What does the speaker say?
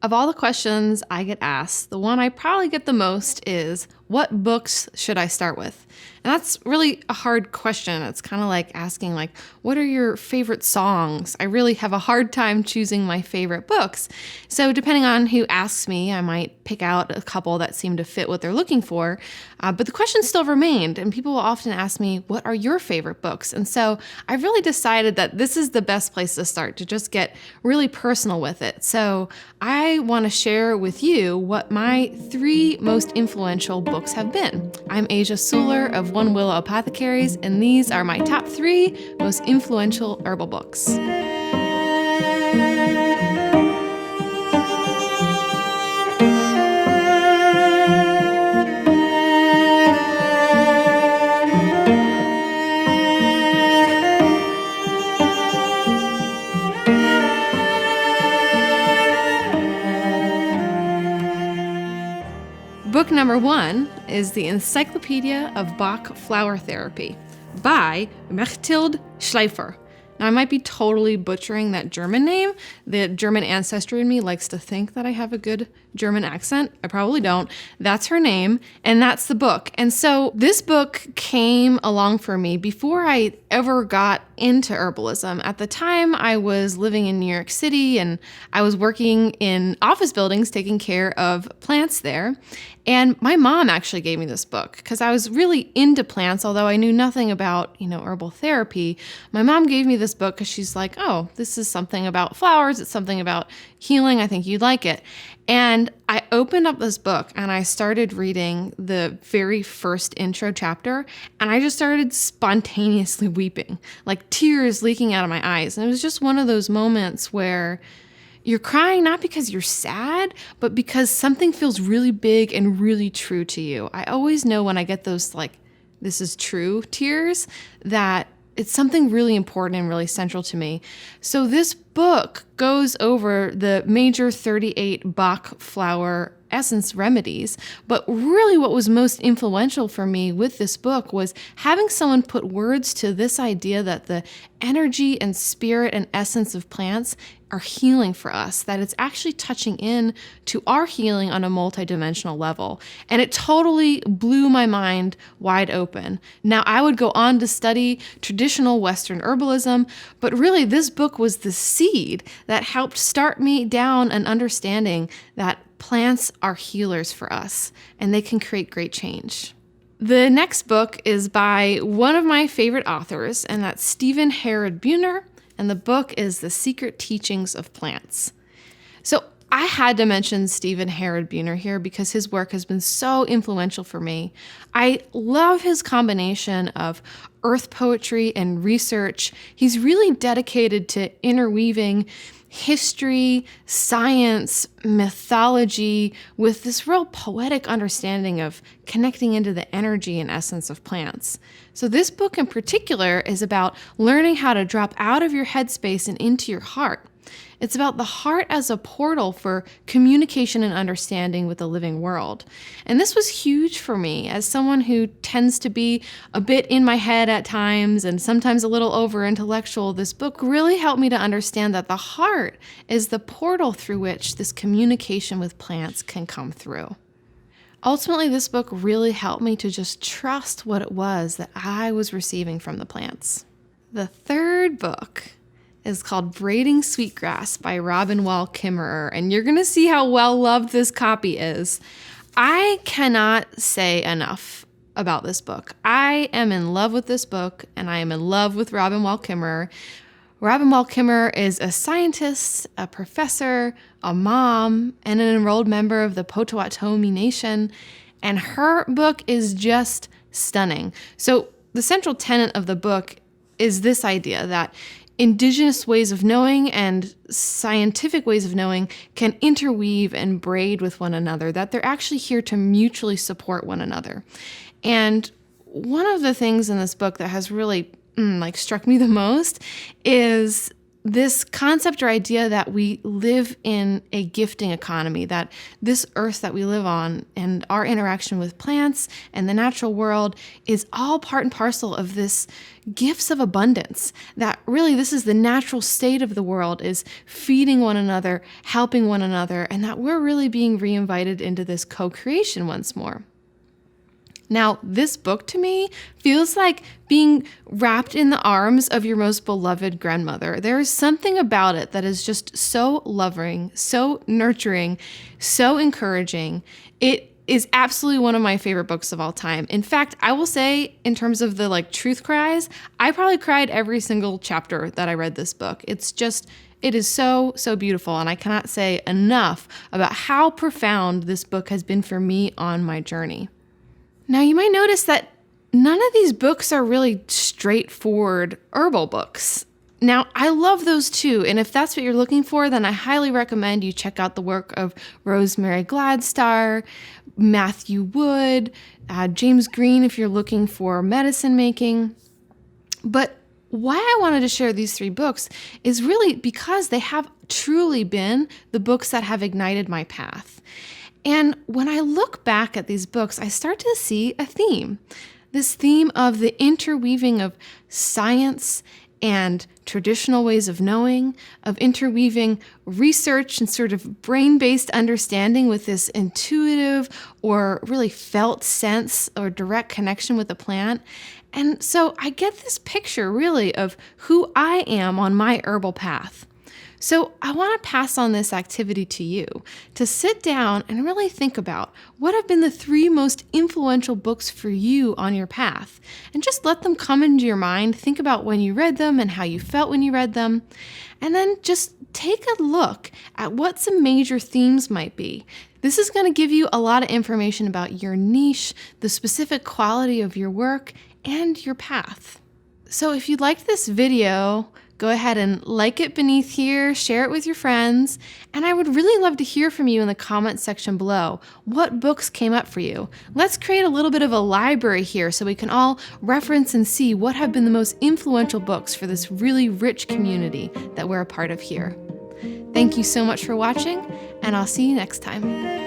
Of all the questions I get asked, the one I probably get the most is, what books should I start with? And that's really a hard question. It's kind of like asking, what are your favorite songs? I really have a hard time choosing my favorite books. So depending on who asks me, I might pick out a couple that seem to fit what they're looking for. But the question still remained, and people will often ask me, what are your favorite books? And so I've really decided that this is the best place to start, to just get really personal with it. So I want to share with you what my 3 most influential books have been. I'm Asia Suler of One Willow Apothecaries, and these are my top 3 most influential herbal books. Book number 1 is the Encyclopedia of Bach Flower Therapy by Mechthild Scheffer. Now, I might be totally butchering that German name. The German ancestry in me likes to think that I have a good German accent. I probably don't. That's her name, and that's the book. And so this book came along for me before I ever got into herbalism. At the time, I was living in New York City, and I was working in office buildings taking care of plants there. And my mom actually gave me this book because I was really into plants, although I knew nothing about, herbal therapy. My mom gave me this book because she's like, oh, this is something about flowers. It's something about healing. I think you'd like it. And I opened up this book and I started reading the very first intro chapter, and I just started spontaneously weeping, like tears leaking out of my eyes. And it was just one of those moments where you're crying not because you're sad, but because something feels really big and really true to you. I always know when I get those, this is true tears, that it's something really important and really central to me. So this book goes over the major 38 Bach flower essence remedies, but really what was most influential for me with this book was having someone put words to this idea that the energy and spirit and essence of plants are healing for us, that it's actually touching in to our healing on a multidimensional level. And it totally blew my mind wide open. Now, I would go on to study traditional Western herbalism, but really this book was the seed that helped start me down an understanding that plants are healers for us, and they can create great change. The next book is by one of my favorite authors, and that's Stephen Harrod Buhner, and the book is The Secret Teachings of Plants. So I had to mention Stephen Harrod Buhner here because his work has been so influential for me. I love his combination of earth poetry and research. He's really dedicated to interweaving history, science, mythology with this real poetic understanding of connecting into the energy and essence of plants. So this book in particular is about learning how to drop out of your headspace and into your heart. It's about the heart as a portal for communication and understanding with the living world. And this was huge for me as someone who tends to be a bit in my head at times and sometimes a little over-intellectual. This book really helped me to understand that the heart is the portal through which this communication with plants can come through. Ultimately, this book really helped me to just trust what it was that I was receiving from the plants. The third book is called Braiding Sweetgrass by Robin Wall Kimmerer, and you're going to see how well loved this copy is. I cannot say enough about this book. I am in love with this book, and I am in love with Robin Wall Kimmerer. Robin Wall Kimmerer is a scientist, a professor, a mom, and an enrolled member of the Potawatomi Nation, and her book is just stunning. So the central tenet of the book is this idea that indigenous ways of knowing and scientific ways of knowing can interweave and braid with one another, that they're actually here to mutually support one another. And one of the things in this book that has really struck me the most is this concept or idea that we live in a gifting economy, that this earth that we live on and our interaction with plants and the natural world is all part and parcel of this gifts of abundance, that really this is the natural state of the world, is feeding one another, helping one another, and that we're really being reinvited into this co-creation once more. Now, this book to me feels like being wrapped in the arms of your most beloved grandmother. There is something about it that is just so loving, so nurturing, so encouraging. It is absolutely one of my favorite books of all time. In fact, I will say, in terms of the truth cries, I probably cried every single chapter that I read this book. It is so, so beautiful, and I cannot say enough about how profound this book has been for me on my journey. Now, you might notice that none of these books are really straightforward herbal books. Now, I love those too, and if that's what you're looking for, then I highly recommend you check out the work of Rosemary Gladstar, Matthew Wood, James Green if you're looking for medicine making. But why I wanted to share these 3 books is really because they have truly been the books that have ignited my path. And when I look back at these books, I start to see a theme. This theme of the interweaving of science and traditional ways of knowing, of interweaving research and sort of brain-based understanding with this intuitive or really felt sense or direct connection with the plant. And so I get this picture really of who I am on my herbal path. So I want to pass on this activity to you, to sit down and really think about what have been the 3 most influential books for you on your path, and just let them come into your mind. Think about when you read them and how you felt when you read them, and then just take a look at what some major themes might be. This is going to give you a lot of information about your niche, the specific quality of your work, and your path. So if you liked this video, go ahead and like it beneath here, share it with your friends, and I would really love to hear from you in the comments section below. What books came up for you? Let's create a little bit of a library here so we can all reference and see what have been the most influential books for this really rich community that we're a part of here. Thank you so much for watching, and I'll see you next time.